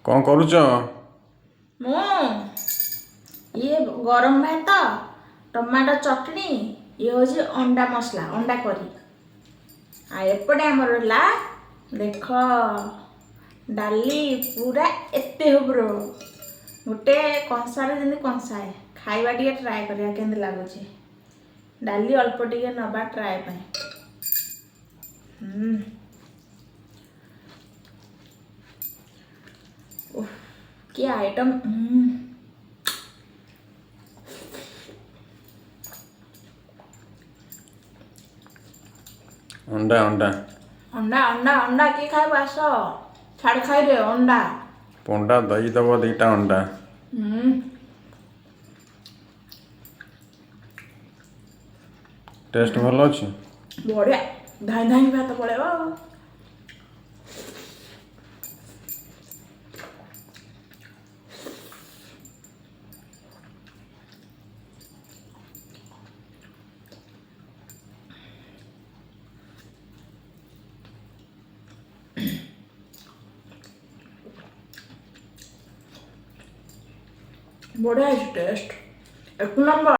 कौन करुच? मु ये गरम भात टमाटो चटनी ये हूँ अंडा मसला अंडा करी आ एपटे आमर ला देख डाली पूरा एते होब्रो गोटे कंसार जमी कंसाए खाइबा टे ट्राए करिया केंद्र लगुच डाली अल्प टे नबा ट्राए पाए कि आइटम अंडा अंडा अंडा अंडा अंडा की खाइब आस छाड़ खाई रे अंडा पंडा दही दब दीटा अंडा टेस्ट भल अच्छे बढ़िया धाई धाई भात पड़ेगा बढ़िया टेस्ट एक नंबर।